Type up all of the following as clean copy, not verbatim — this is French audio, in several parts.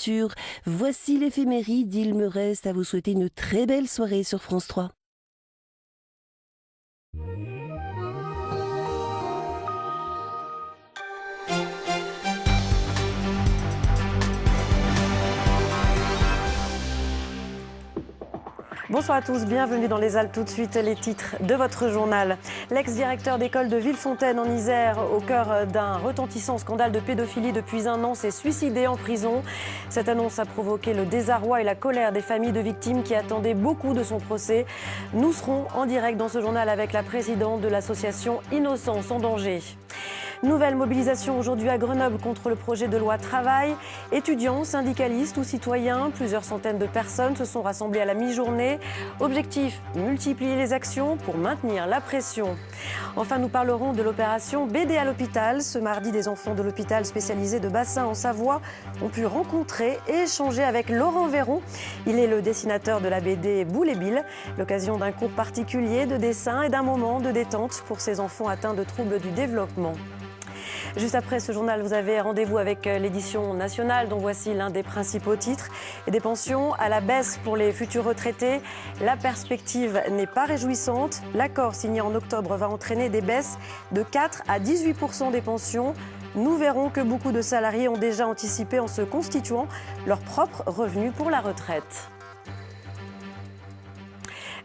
culture. Voici l'éphéméride. Il me reste à vous souhaiter une très belle soirée sur France 3. Bonsoir à tous, bienvenue dans les Alpes. Tout de suite, les titres de votre journal. L'ex-directeur d'école de Villefontaine en Isère, au cœur d'un retentissant scandale de pédophilie depuis un an, s'est suicidé en prison. Cette annonce a provoqué le désarroi et la colère des familles de victimes qui attendaient beaucoup de son procès. Nous serons en direct dans ce journal avec la présidente de l'association Innocence en danger. Nouvelle mobilisation aujourd'hui à Grenoble contre le projet de loi travail. Étudiants, syndicalistes ou citoyens, plusieurs centaines de personnes se sont rassemblées à la mi-journée. Objectif, multiplier les actions pour maintenir la pression. Enfin, nous parlerons de l'opération BD à l'hôpital. Ce mardi, des enfants de l'hôpital spécialisé de Bassin en Savoie ont pu rencontrer et échanger avec Laurent Véron. Il est le dessinateur de la BD Boule et Bill. L'occasion d'un cours particulier de dessin et d'un moment de détente pour ces enfants atteints de troubles du développement. Juste après ce journal, vous avez rendez-vous avec l'édition nationale dont voici l'un des principaux titres. Et des pensions à la baisse pour les futurs retraités. La perspective n'est pas réjouissante. L'accord signé en octobre va entraîner des baisses de 4 à 18% des pensions. Nous verrons que beaucoup de salariés ont déjà anticipé en se constituant leur propre revenu pour la retraite.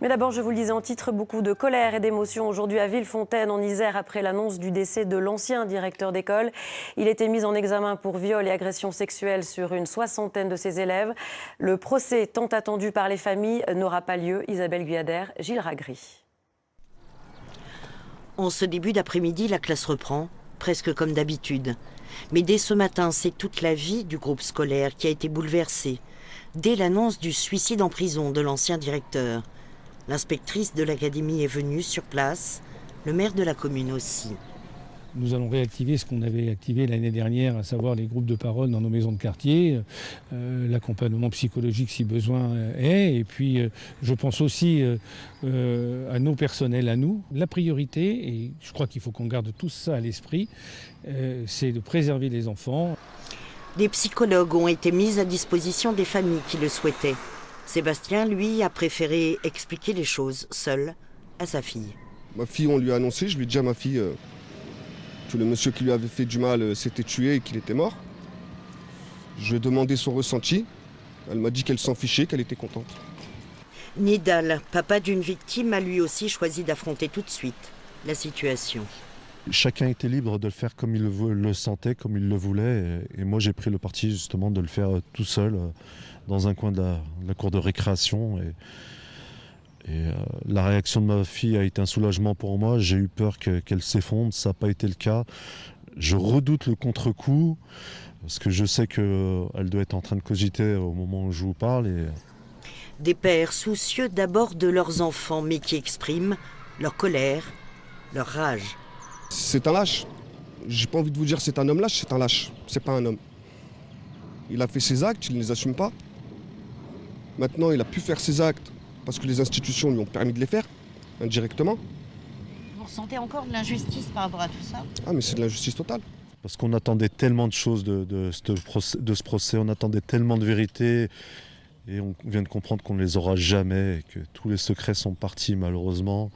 Mais d'abord, je vous le disais en titre, beaucoup de colère et d'émotion aujourd'hui à Villefontaine, en Isère, après l'annonce du décès de l'ancien directeur d'école. Il était mis en examen pour viol et agression sexuelle sur une soixantaine de ses élèves. Le procès tant attendu par les familles n'aura pas lieu. Isabelle Guyader, Gilles Ragri. En ce début d'après-midi, la classe reprend, presque comme d'habitude. Mais dès ce matin, c'est toute la vie du groupe scolaire qui a été bouleversée. Dès l'annonce du suicide en prison de l'ancien directeur. L'inspectrice de l'académie est venue sur place, le maire de la commune aussi. Nous allons réactiver ce qu'on avait activé l'année dernière, à savoir les groupes de parole dans nos maisons de quartier, l'accompagnement psychologique si besoin est, et puis je pense aussi à nos personnels, à nous. La priorité, et je crois qu'il faut qu'on garde tout ça à l'esprit, c'est de préserver les enfants. Des psychologues ont été mis à disposition des familles qui le souhaitaient. Sébastien, lui, a préféré expliquer les choses seul à sa fille. Ma fille, on lui a annoncé, je lui ai dit à ma fille que le monsieur qui lui avait fait du mal s'était tué et qu'il était mort. Je lui ai demandé son ressenti. Elle m'a dit qu'elle s'en fichait, qu'elle était contente. Nidal, papa d'une victime, a lui aussi choisi d'affronter tout de suite la situation. Chacun était libre de le faire comme il le sentait, comme il le voulait. Et moi, j'ai pris le parti justement de le faire tout seul, dans un coin de la cour de récréation. Et la réaction de ma fille a été un soulagement pour moi. J'ai eu peur qu'elle s'effondre, ça n'a pas été le cas. Je redoute le contre-coup, parce que je sais qu'elle doit être en train de cogiter au moment où je vous parle. Des pères soucieux d'abord de leurs enfants, mais qui expriment leur colère, leur rage. C'est un lâche. J'ai pas envie de vous dire c'est un homme lâche, c'est un lâche. C'est pas un homme. Il a fait ses actes, il ne les assume pas. Maintenant, il a pu faire ses actes parce que les institutions lui ont permis de les faire, indirectement. Vous ressentez encore de l'injustice par rapport à tout ça? Ah, mais c'est de l'injustice totale. Parce qu'on attendait tellement de choses de ce procès, on attendait tellement de vérités. Et on vient de comprendre qu'on ne les aura jamais, et que tous les secrets sont partis malheureusement.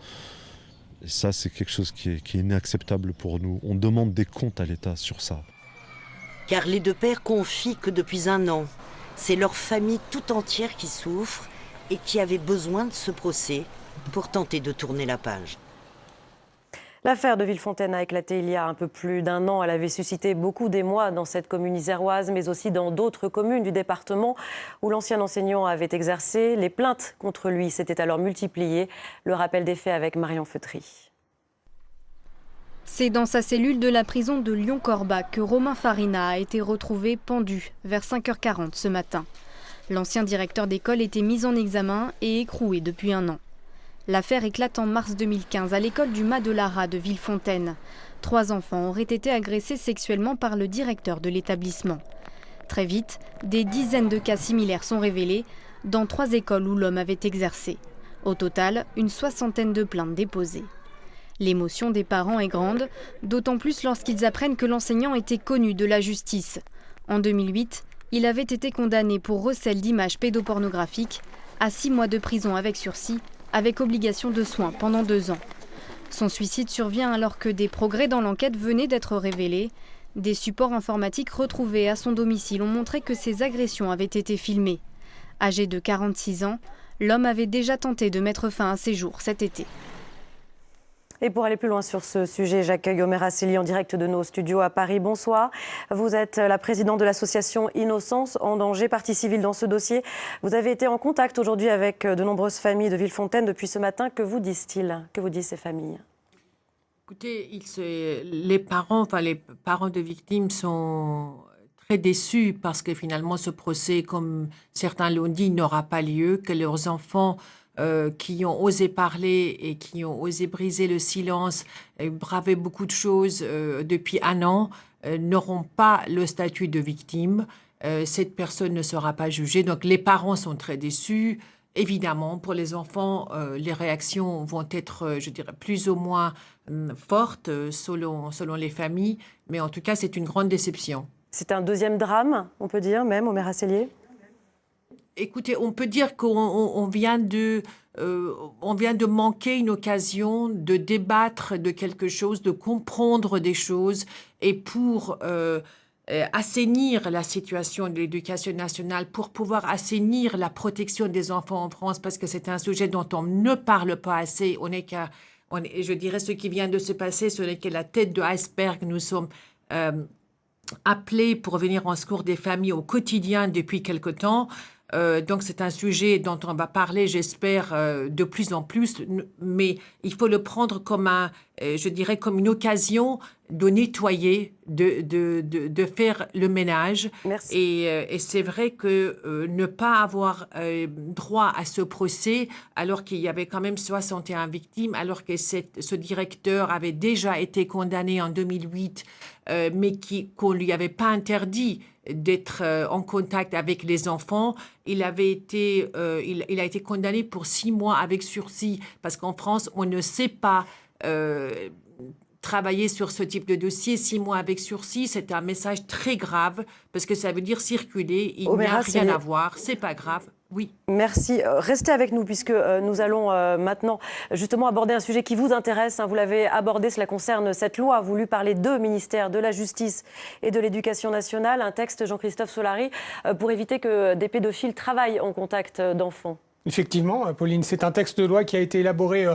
Et ça, c'est quelque chose qui est inacceptable pour nous. On demande des comptes à l'État sur ça. Car les deux pères confient que depuis un an, c'est leur famille tout entière qui souffre et qui avait besoin de ce procès pour tenter de tourner la page. L'affaire de Villefontaine a éclaté il y a un peu plus d'un an. Elle avait suscité beaucoup d'émoi dans cette commune iséroise, mais aussi dans d'autres communes du département où l'ancien enseignant avait exercé. Les plaintes contre lui s'étaient alors multipliées. Le rappel des faits avec Marion Feutry. C'est dans sa cellule de la prison de Lyon-Corbac que Romain Farina a été retrouvé pendu vers 5h40 ce matin. L'ancien directeur d'école était mis en examen et écroué depuis un an. L'affaire éclate en mars 2015 à l'école du Mas de Lara de Villefontaine. 3 enfants auraient été agressés sexuellement par le directeur de l'établissement. Très vite, des dizaines de cas similaires sont révélés dans 3 écoles où l'homme avait exercé. Au total, une soixantaine de plaintes déposées. L'émotion des parents est grande, d'autant plus lorsqu'ils apprennent que l'enseignant était connu de la justice. En 2008, Il avait été condamné pour recel d'images pédopornographiques à 6 mois de prison avec sursis, avec obligation de soins pendant 2 ans. Son suicide survient alors que des progrès dans l'enquête venaient d'être révélés. Des supports informatiques retrouvés à son domicile ont montré que ses agressions avaient été filmées. Âgé de 46 ans, l'homme avait déjà tenté de mettre fin à ses jours cet été. Et pour aller plus loin sur ce sujet, j'accueille Omer Asseli en direct de nos studios à Paris. Bonsoir. Vous êtes la présidente de l'association Innocence en danger, partie civile dans ce dossier. Vous avez été en contact aujourd'hui avec de nombreuses familles de Villefontaine depuis ce matin. Que vous disent-ils? Que vous disent ces familles? Écoutez, les parents de victimes sont très déçus parce que finalement ce procès, comme certains l'ont dit, n'aura pas lieu, que leurs enfants qui ont osé parler et qui ont osé briser le silence, braver beaucoup de choses depuis 1 an, n'auront pas le statut de victime. Cette personne ne sera pas jugée. Donc les parents sont très déçus. Évidemment, pour les enfants, les réactions vont être, je dirais, plus ou moins fortes selon les familles. Mais en tout cas, c'est une grande déception. C'est un deuxième drame, on peut dire, même, Omer Asseli? Écoutez, on peut dire qu'on vient de manquer une occasion de débattre de quelque chose, de comprendre des choses. Et pour assainir la situation de l'éducation nationale, pour pouvoir assainir la protection des enfants en France, parce que c'est un sujet dont on ne parle pas assez. Je dirais, ce qui vient de se passer, ce n'est que la tête de l'iceberg. Nous sommes appelés pour venir en secours des familles au quotidien depuis quelque temps. Donc, c'est un sujet dont on va parler, j'espère, de plus en plus, mais il faut le prendre comme je dirais, comme une occasion de nettoyer, de faire le ménage. Merci. Et c'est vrai que ne pas avoir droit à ce procès, alors qu'il y avait quand même 61 victimes, alors que ce directeur avait déjà été condamné en 2008, mais qu'on ne lui avait pas interdit d'être en contact avec les enfants. Il a été condamné pour 6 mois avec sursis, parce qu'en France, on ne sait pas travailler sur ce type de dossier. 6 mois avec sursis, c'est un message très grave, parce que ça veut dire circuler, il n'y a rien à voir, c'est pas grave. Oui. Merci. Restez avec nous puisque nous allons maintenant justement aborder un sujet qui vous intéresse. Vous l'avez abordé, cela concerne cette loi voulue par les 2 ministères de la Justice et de l'Éducation nationale. Un texte, Jean-Christophe Solari, pour éviter que des pédophiles travaillent en contact d'enfants. Effectivement, Pauline, c'est un texte de loi qui a été élaboré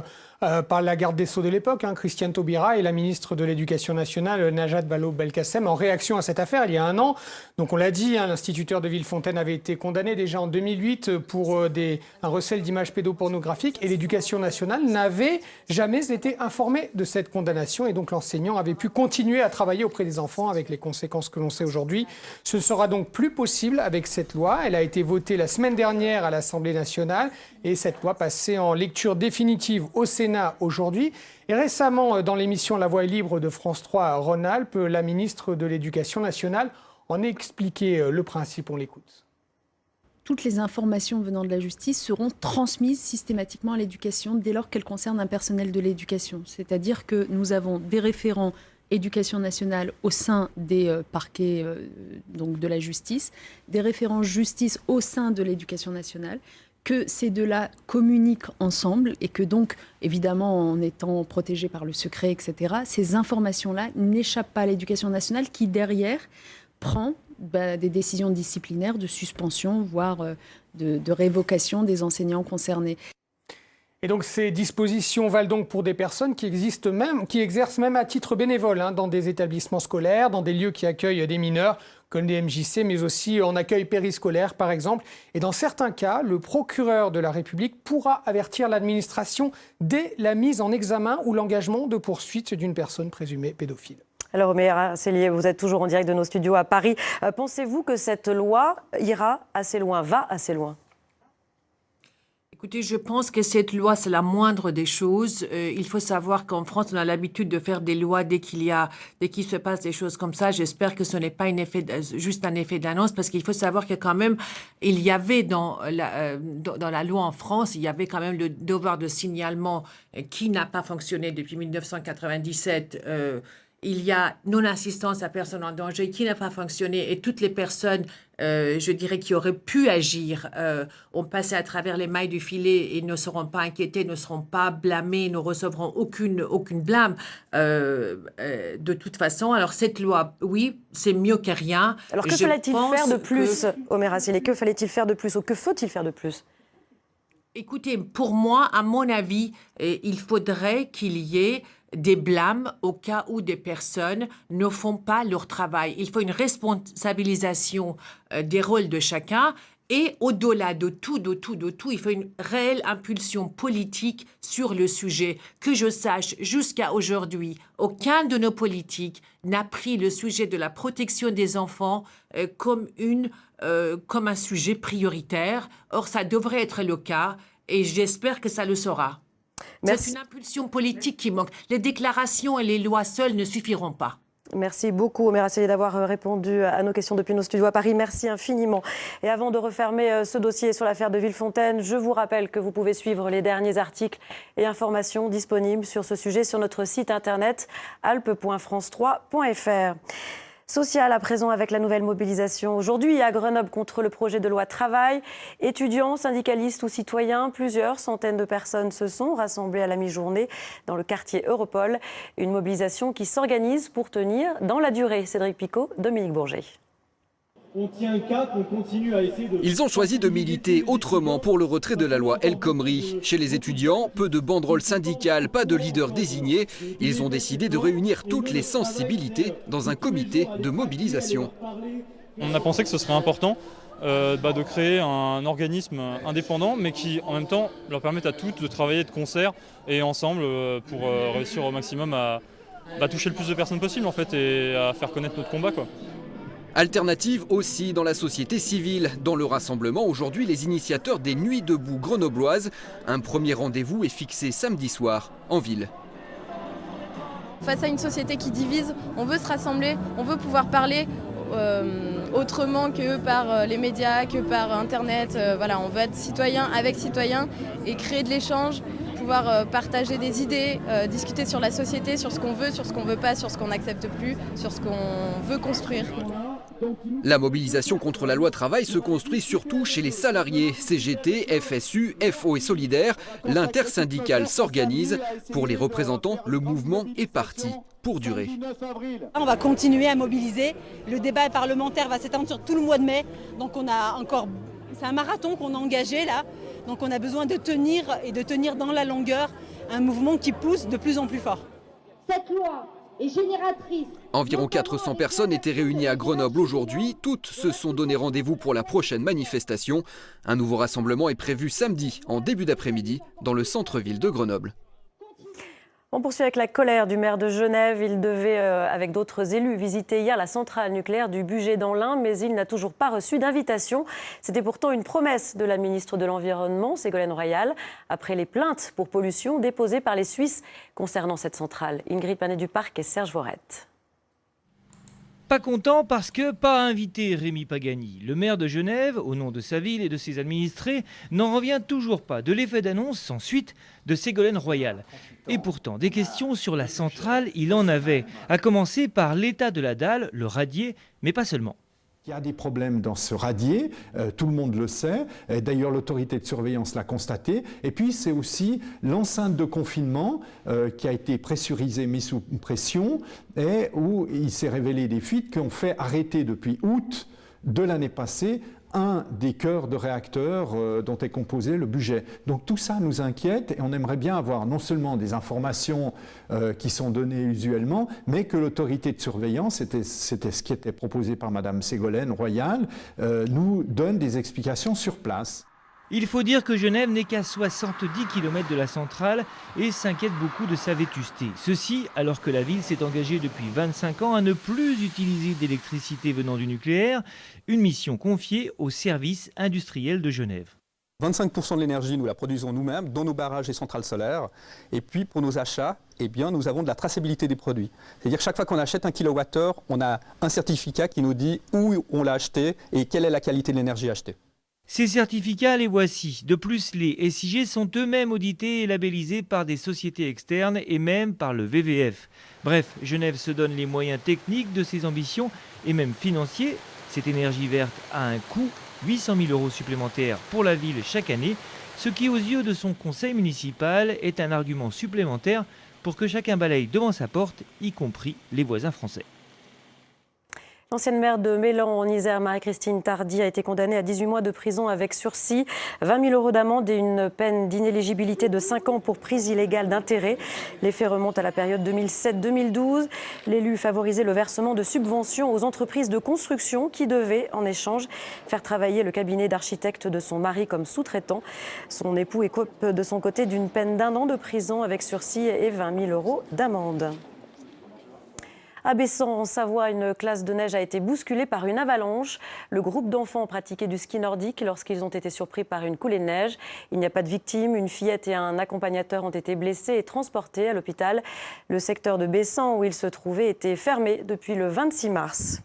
par la garde des Sceaux de l'époque, Christiane Taubira, et la ministre de l'Éducation nationale, Najat Vallaud-Belkacem, en réaction à cette affaire il y a 1 an. Donc on l'a dit, l'instituteur de Villefontaine avait été condamné déjà en 2008 pour un recel d'images pédopornographiques, et l'Éducation nationale n'avait jamais été informée de cette condamnation, et donc l'enseignant avait pu continuer à travailler auprès des enfants avec les conséquences que l'on sait aujourd'hui. Ce ne sera donc plus possible avec cette loi. Elle a été votée la semaine dernière à l'Assemblée nationale, et cette loi passée en lecture définitive au Sénat aujourd'hui. Et récemment, dans l'émission La Voix est libre de France 3 à Rhône-Alpes, la ministre de l'Éducation nationale en a expliqué le principe. On l'écoute. Toutes les informations venant de la justice seront transmises systématiquement à l'éducation dès lors qu'elles concernent un personnel de l'éducation. C'est-à-dire que nous avons des référents éducation nationale au sein des parquets donc de la justice, des référents justice au sein de l'éducation nationale, que ces 2-là communiquent ensemble et que donc, évidemment, en étant protégés par le secret, etc., ces informations-là n'échappent pas à l'éducation nationale qui, derrière, prend des décisions disciplinaires de suspension, voire de révocation des enseignants concernés. Et donc ces dispositions valent donc pour des personnes qui exercent même à titre bénévole dans des établissements scolaires, dans des lieux qui accueillent des mineurs, comme les MJC, mais aussi en accueil périscolaire, par exemple. Et dans certains cas, le procureur de la République pourra avertir l'administration dès la mise en examen ou l'engagement de poursuite d'une personne présumée pédophile. Alors, Omer Asseli, vous êtes toujours en direct de nos studios à Paris. Pensez-vous que cette loi ira assez loin, va assez loin ? Écoutez, je pense que cette loi, c'est la moindre des choses. Il faut savoir qu'en France, on a l'habitude de faire des lois dès qu'il se passe des choses comme ça. J'espère que ce n'est pas juste un effet d'annonce, parce qu'il faut savoir que quand même, il y avait dans la loi en France, il y avait quand même le devoir de signalement qui n'a pas fonctionné depuis 1997. Il y a non-assistance à personne en danger qui n'a pas fonctionné, et toutes les personnes je dirais, qui auraient pu agir, ont passé à travers les mailles du filet et ne seront pas inquiétés, ne seront pas blâmés, ne recevront aucune blâme de toute façon. Alors cette loi, oui, c'est mieux que rien. Alors que fallait-il faire de plus, Omer Assilé? Que fallait-il faire de plus ou que faut-il faire de plus? Écoutez, pour moi, à mon avis, il faudrait qu'il y ait des blâmes au cas où des personnes ne font pas leur travail. Il faut une responsabilisation des rôles de chacun. Et au-delà de tout, il faut une réelle impulsion politique sur le sujet. Que je sache, jusqu'à aujourd'hui, aucun de nos politiques n'a pris le sujet de la protection des enfants comme un sujet prioritaire. Or, ça devrait être le cas et j'espère que ça le sera. C'est une impulsion politique qui manque. Les déclarations et les lois seules ne suffiront pas. Merci beaucoup, Omer Assilé, d'avoir répondu à nos questions depuis nos studios à Paris. Merci infiniment. Et avant de refermer ce dossier sur l'affaire de Villefontaine, je vous rappelle que vous pouvez suivre les derniers articles et informations disponibles sur ce sujet sur notre site internet alpes.france3.fr. Social à présent avec la nouvelle mobilisation aujourd'hui à Grenoble contre le projet de loi travail. Étudiants, syndicalistes ou citoyens, plusieurs centaines de personnes se sont rassemblées à la mi-journée dans le quartier Europol. Une mobilisation qui s'organise pour tenir dans la durée. Cédric Picot, Dominique Bourget. On tient le cap, on continue à essayer de... Ils ont choisi de militer autrement pour le retrait de la loi El Khomri. Chez les étudiants, peu de banderoles syndicales, pas de leader désigné. Ils ont décidé de réunir toutes les sensibilités dans un comité de mobilisation. On a pensé que ce serait important de créer un organisme indépendant, mais qui en même temps leur permette à toutes de travailler de concert et ensemble pour réussir au maximum à toucher le plus de personnes possible en fait, et à faire connaître notre combat, quoi. Alternative aussi dans la société civile. Dans le rassemblement, aujourd'hui, les initiateurs des Nuits debout grenobloises. Un premier rendez-vous est fixé samedi soir en ville. Face à une société qui divise, on veut se rassembler, on veut pouvoir parler autrement que par les médias, que par Internet. Voilà, on veut être citoyen avec citoyen et créer de l'échange, pouvoir partager des idées, discuter sur la société, sur ce qu'on veut pas, sur ce qu'on n'accepte plus, sur ce qu'on veut construire. La mobilisation contre la loi travail se construit surtout chez les salariés. CGT, FSU, FO et Solidaire, l'intersyndicale s'organise. Pour les représentants, le mouvement est parti pour durer. On va continuer à mobiliser. Le débat parlementaire va s'étendre sur tout le mois de mai. Donc c'est un marathon qu'on a engagé là. Donc on a besoin de tenir et de tenir dans la longueur un mouvement qui pousse de plus en plus fort. Cette loi est génératrice. Environ 400 personnes étaient réunies à Grenoble aujourd'hui. Toutes se sont donné rendez-vous pour la prochaine manifestation. Un nouveau rassemblement est prévu samedi en début d'après-midi dans le centre-ville de Grenoble. On poursuit avec la colère du maire de Genève. Il devait, avec d'autres élus, visiter hier la centrale nucléaire du Bugey dans l'Ain, mais il n'a toujours pas reçu d'invitation. C'était pourtant une promesse de la ministre de l'Environnement, Ségolène Royal, après les plaintes pour pollution déposées par les Suisses concernant cette centrale. Ingrid Panet-Duparc et Serge Vorette. Pas content parce que pas invité Rémi Pagani. Le maire de Genève, au nom de sa ville et de ses administrés, n'en revient toujours pas de l'effet d'annonce sans suite de Ségolène Royal. Et pourtant, des questions sur la centrale, il en avait, à commencer par l'état de la dalle, le radier, mais pas seulement. Il y a des problèmes dans ce radier, tout le monde le sait, d'ailleurs l'autorité de surveillance l'a constaté, et puis c'est aussi l'enceinte de confinement qui a été pressurisée, mise sous pression, et où il s'est révélé des fuites qui ont fait arrêter depuis août de l'année passée un des cœurs de réacteurs dont est composé le Bugey. Donc tout ça nous inquiète et on aimerait bien avoir non seulement des informations qui sont données usuellement, mais que l'autorité de surveillance, c'était ce qui était proposé par Madame Ségolène Royal, nous donne des explications sur place. Il faut dire que Genève n'est qu'à 70 km de la centrale et s'inquiète beaucoup de sa vétusté. Ceci alors que la ville s'est engagée depuis 25 ans à ne plus utiliser d'électricité venant du nucléaire, une mission confiée au service industriel de Genève. 25% de l'énergie, nous la produisons nous-mêmes dans nos barrages et centrales solaires. Et puis pour nos achats, eh bien, nous avons de la traçabilité des produits. C'est-à-dire que chaque fois qu'on achète un kilowattheure, on a un certificat qui nous dit où on l'a acheté et quelle est la qualité de l'énergie achetée. Ces certificats, les voici. De plus, les SIG sont eux-mêmes audités et labellisés par des sociétés externes et même par le VVF. Bref, Genève se donne les moyens techniques de ses ambitions et même financiers, Cette énergie verte a un coût, 800 000 € supplémentaires pour la ville chaque année, ce qui aux yeux de son conseil municipal est un argument supplémentaire pour que chacun balaye devant sa porte, y compris les voisins français. L'ancienne maire de Mélan en Isère, Marie-Christine Tardy, a été condamnée à 18 mois de prison avec sursis, 20 000 € d'amende et une peine d'inéligibilité de 5 ans pour prise illégale d'intérêt. Les faits remontent à la période 2007-2012. L'élu favorisait le versement de subventions aux entreprises de construction qui devaient, en échange, faire travailler le cabinet d'architecte de son mari comme sous-traitant. Son époux écope de son côté d'une peine d'1 an de prison avec sursis et 20 000 € d'amende. À Bessan, en Savoie, une classe de neige a été bousculée par une avalanche. Le groupe d'enfants pratiquait du ski nordique lorsqu'ils ont été surpris par une coulée de neige. Il n'y a pas de victimes. Une fillette et un accompagnateur ont été blessés et transportés à l'hôpital. Le secteur de Bessan, où ils se trouvaient, était fermé depuis le 26 mars.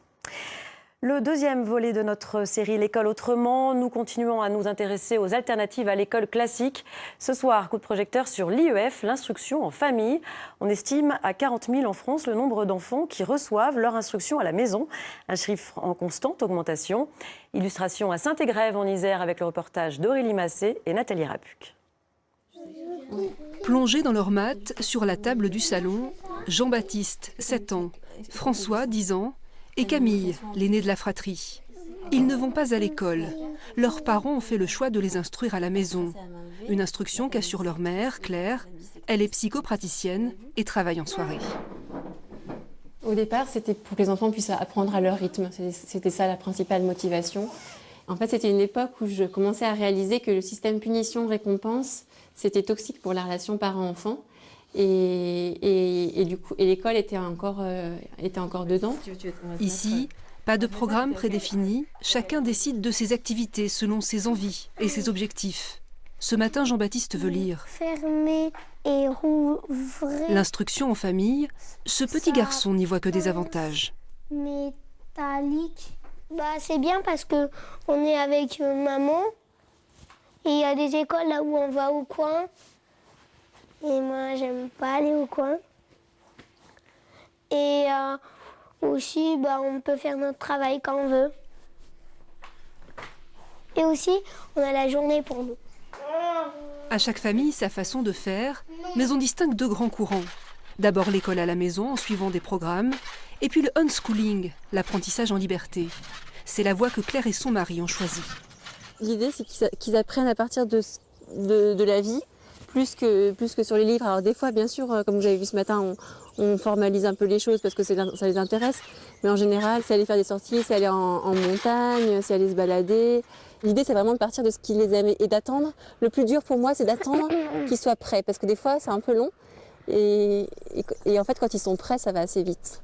Le deuxième volet de notre série L'école autrement, nous continuons à nous intéresser aux alternatives à l'école classique. Ce soir, coup de projecteur sur l'IEF, l'instruction en famille. On estime à 40 000 en France le nombre d'enfants qui reçoivent leur instruction à la maison. Un chiffre en constante augmentation. Illustration à Saint-Égrève en Isère avec le reportage d'Aurélie Massé et Nathalie Rapuc. Plongés dans leur mat, sur la table du salon, Jean-Baptiste, 7 ans, François, 10 ans, et Camille, l'aîné de la fratrie. Ils ne vont pas à l'école. Leurs parents ont fait le choix de les instruire à la maison. Une instruction qu'assure leur mère, Claire. Elle est psychopraticienne et travaille en soirée. Au départ, c'était pour que les enfants puissent apprendre à leur rythme. C'était ça la principale motivation. En fait, c'était une époque où je commençais à réaliser que le système punition-récompense, c'était toxique pour la relation parent-enfant. Et du coup, l'école était encore dedans. Ici, pas de programme prédéfini, chacun décide de ses activités selon ses envies et ses objectifs. Ce matin, Jean-Baptiste veut lire. Fermer et rouvrir. L'instruction en famille, ce petit garçon n'y voit que des avantages. Métallique. C'est bien parce que on est avec maman et il y a des écoles là où on va au coin. Et moi, j'aime pas aller au coin. Et aussi, on peut faire notre travail quand on veut. Et aussi, on a la journée pour nous. À chaque famille, sa façon de faire, mais on distingue deux grands courants. D'abord l'école à la maison en suivant des programmes, et puis le unschooling, l'apprentissage en liberté. C'est la voie que Claire et son mari ont choisie. L'idée, c'est qu'ils apprennent à partir de la vie, plus que sur les livres. Alors des fois, bien sûr, comme vous avez vu ce matin, on formalise un peu les choses parce que ça les intéresse. Mais en général, c'est aller faire des sorties, c'est aller en montagne, c'est aller se balader. L'idée, c'est vraiment de partir de ce qui les aime et d'attendre. Le plus dur pour moi, c'est d'attendre qu'ils soient prêts. Parce que des fois, c'est un peu long. Et en fait, quand ils sont prêts, ça va assez vite.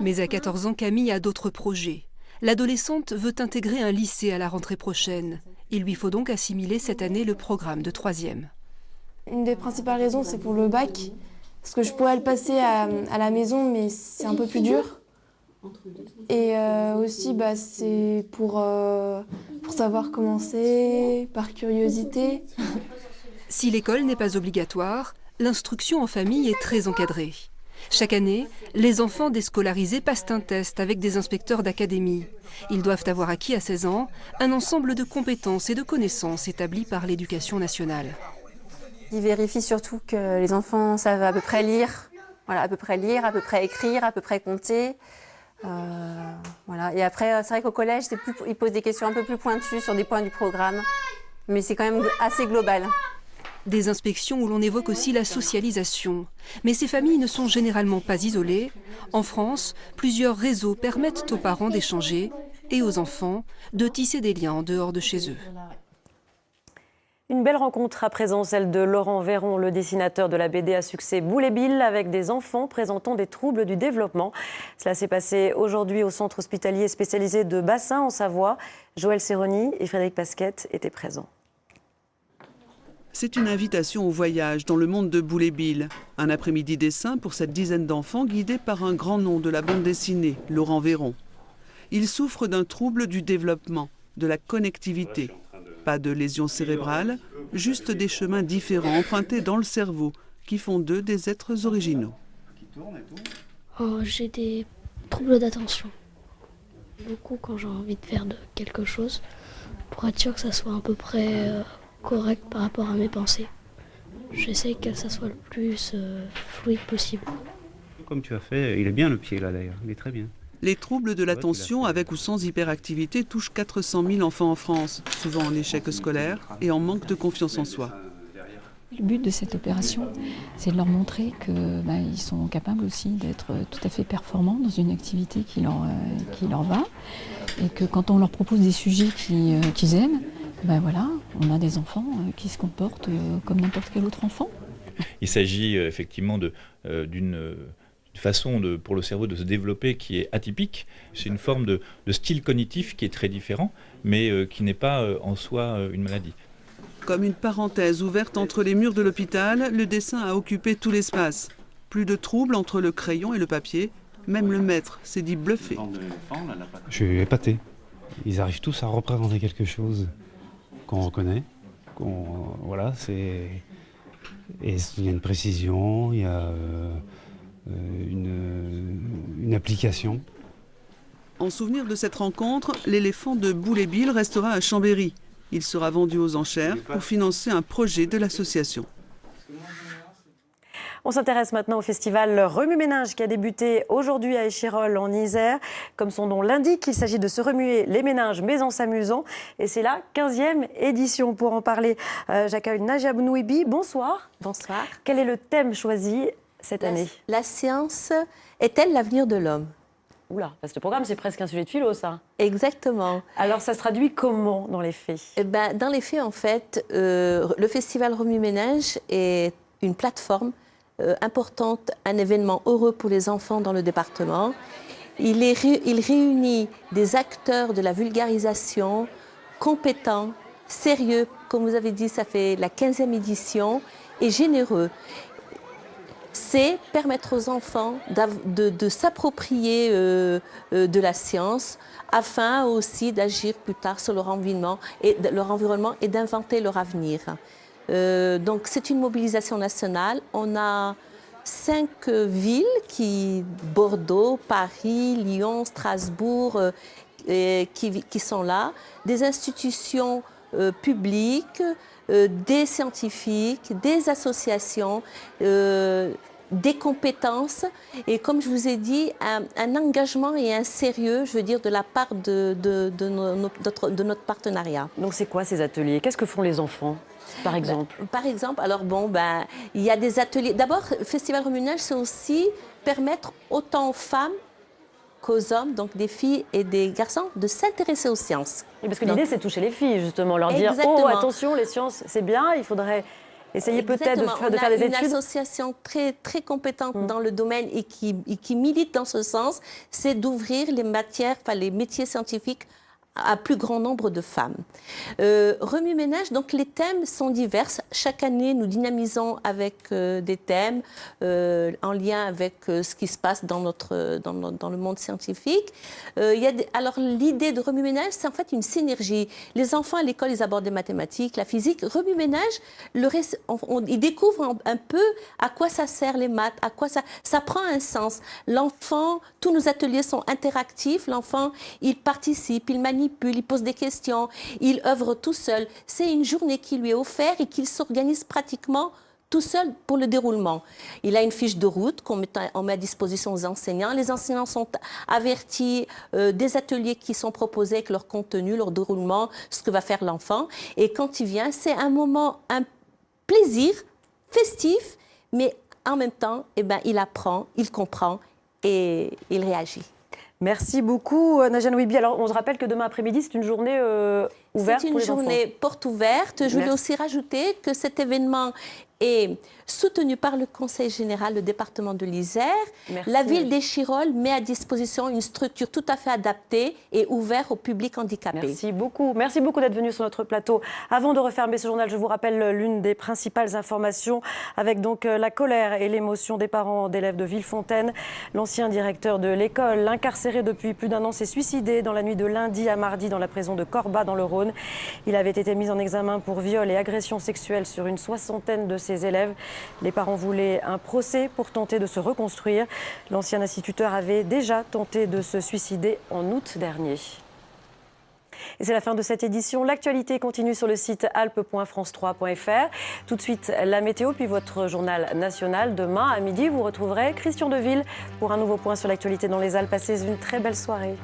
Mais à 14 ans, Camille a d'autres projets. L'adolescente veut intégrer un lycée à la rentrée prochaine. Il lui faut donc assimiler cette année le programme de 3e. Une des principales raisons, c'est pour le bac. Parce que je pourrais le passer à la maison, mais c'est un peu plus dur. Et aussi, c'est pour savoir commencer, par curiosité. Si l'école n'est pas obligatoire, l'instruction en famille est très encadrée. Chaque année, les enfants déscolarisés passent un test avec des inspecteurs d'académie. Ils doivent avoir acquis à 16 ans un ensemble de compétences et de connaissances établies par l'éducation nationale. Ils vérifient surtout que les enfants savent à peu près lire, à peu près écrire, à peu près compter. Et après, c'est vrai qu'au collège, ils posent des questions un peu plus pointues sur des points du programme, mais c'est quand même assez global. Des inspections où l'on évoque aussi la socialisation. Mais ces familles ne sont généralement pas isolées. En France, plusieurs réseaux permettent aux parents d'échanger et aux enfants de tisser des liens en dehors de chez eux. Une belle rencontre à présent, celle de Laurent Véron, le dessinateur de la BD à succès Boule et Bill, avec des enfants présentant des troubles du développement. Cela s'est passé aujourd'hui au centre hospitalier spécialisé de Bassin en Savoie. Joël Serroni et Frédéric Pasquette étaient présents. C'est une invitation au voyage dans le monde de Boule et Bill. Un après-midi dessin pour cette dizaine d'enfants guidés par un grand nom de la bande dessinée, Laurent Véron. Ils souffrent d'un trouble du développement, de la connectivité. Pas de lésions cérébrales, juste des chemins différents empruntés dans le cerveau qui font d'eux des êtres originaux. J'ai des troubles d'attention. Beaucoup quand j'ai envie de faire quelque chose pour être sûr que ça soit à peu près correct par rapport à mes pensées. J'essaie que ça soit le plus fluide possible. Comme tu as fait, il est bien le pied là d'ailleurs, il est très bien. Les troubles de l'attention avec ou sans hyperactivité touchent 400 000 enfants en France, souvent en échec scolaire et en manque de confiance en soi. Le but de cette opération, c'est de leur montrer qu'ils sont capables aussi d'être tout à fait performants dans une activité qui leur va, et que quand on leur propose des sujets qu'ils aiment, voilà, on a des enfants qui se comportent comme n'importe quel autre enfant. Il s'agit effectivement d'une façon pour le cerveau de se développer qui est atypique. C'est une forme de style cognitif qui est très différent, mais qui n'est pas en soi une maladie. Comme une parenthèse ouverte entre les murs de l'hôpital, le dessin a occupé tout l'espace. Plus de troubles entre le crayon et le papier. Même le maître s'est dit bluffé. Je suis épaté. Ils arrivent tous à représenter quelque chose qu'on reconnaît. Voilà, et il y a une précision, il y a une application. En souvenir de cette rencontre, l'éléphant de Boulay-Bill restera à Chambéry. Il sera vendu aux enchères pour financer un projet de l'association. On s'intéresse maintenant au festival Remue Ménage qui a débuté aujourd'hui à Échirolles en Isère. Comme son nom l'indique, il s'agit de se remuer les méninges mais en s'amusant. Et c'est la 15e édition. Pour en parler, j'accueille Nadia Bnouibi. Bonsoir. Bonsoir. Quel est le thème choisi cette année? La science est-elle l'avenir de l'homme? Oula, ce programme, c'est presque un sujet de philo, ça. Exactement. Alors, ça se traduit comment dans les faits? Dans les faits, en fait, le festival Remue Ménage est une plateforme importante, un événement heureux pour les enfants dans le département. Il réunit des acteurs de la vulgarisation, compétents, sérieux, comme vous avez dit, ça fait la 15e édition, et généreux. C'est permettre aux enfants de s'approprier de la science afin aussi d'agir plus tard sur leur environnement et d'inventer leur avenir. Donc c'est une mobilisation nationale. On a 5 villes, Bordeaux, Paris, Lyon, Strasbourg, qui sont là, des institutions publiques, des scientifiques, des associations, des compétences et comme je vous ai dit, un engagement et un sérieux, je veux dire, de la part de notre partenariat. Donc c'est quoi ces ateliers? Qu'est-ce que font les enfants, par exemple? Par exemple, alors il y a des ateliers. D'abord, Festival Remue Ménage, c'est aussi permettre autant aux femmes qu'aux hommes, donc des filles et des garçons, de s'intéresser aux sciences. Et parce que l'idée, c'est de toucher les filles, justement, leur dire « Oh, attention, les sciences, c'est bien, il faudrait essayer peut-être de faire des études. » Une association très, très compétente dans le domaine et qui milite dans ce sens, c'est d'ouvrir les métiers scientifiques à plus grand nombre de femmes. Remue Ménage, donc les thèmes sont divers. Chaque année, nous dynamisons avec des thèmes en lien avec ce qui se passe dans le monde scientifique. Alors l'idée de Remue Ménage, c'est en fait une synergie. Les enfants à l'école, ils abordent les mathématiques, la physique. Remue Ménage, ils découvrent un peu à quoi ça sert les maths, à quoi ça prend un sens. L'enfant, tous nos ateliers sont interactifs. L'enfant, il participe, il manipule, il pose des questions, il œuvre tout seul. C'est une journée qui lui est offerte et qu'il s'organise pratiquement tout seul pour le déroulement. Il a une fiche de route qu'on met à disposition aux enseignants. Les enseignants sont avertis des ateliers qui sont proposés avec leur contenu, leur déroulement, ce que va faire l'enfant. Et quand il vient, c'est un moment, un plaisir festif, mais en même temps, il apprend, il comprend et il réagit. Merci beaucoup, Nadia Bnouibi. Alors, on se rappelle que demain après-midi, c'est une journée ouverte pour les enfants. C'est une journée porte ouverte. Je voulais aussi rajouter que cet événement est soutenu par le Conseil général, le département de l'Isère. La ville d'Échirolles met à disposition une structure tout à fait adaptée et ouverte au public handicapé. Merci beaucoup. Merci beaucoup d'être venu sur notre plateau. Avant de refermer ce journal, je vous rappelle l'une des principales informations avec donc la colère et l'émotion des parents d'élèves de Villefontaine. L'ancien directeur de l'école, incarcéré depuis plus d'1 an, s'est suicidé dans la nuit de lundi à mardi dans la prison de Corba dans le Rhône. Saône. Il avait été mis en examen pour viol et agression sexuelle sur une 60aine de ses élèves. Les parents voulaient un procès pour tenter de se reconstruire. L'ancien instituteur avait déjà tenté de se suicider en août dernier. Et c'est la fin de cette édition. L'actualité continue sur le site alpes.france3.fr. Tout de suite, la météo, puis votre journal national. Demain, à midi, vous retrouverez Christian Deville pour un nouveau point sur l'actualité dans les Alpes. Passez une très belle soirée.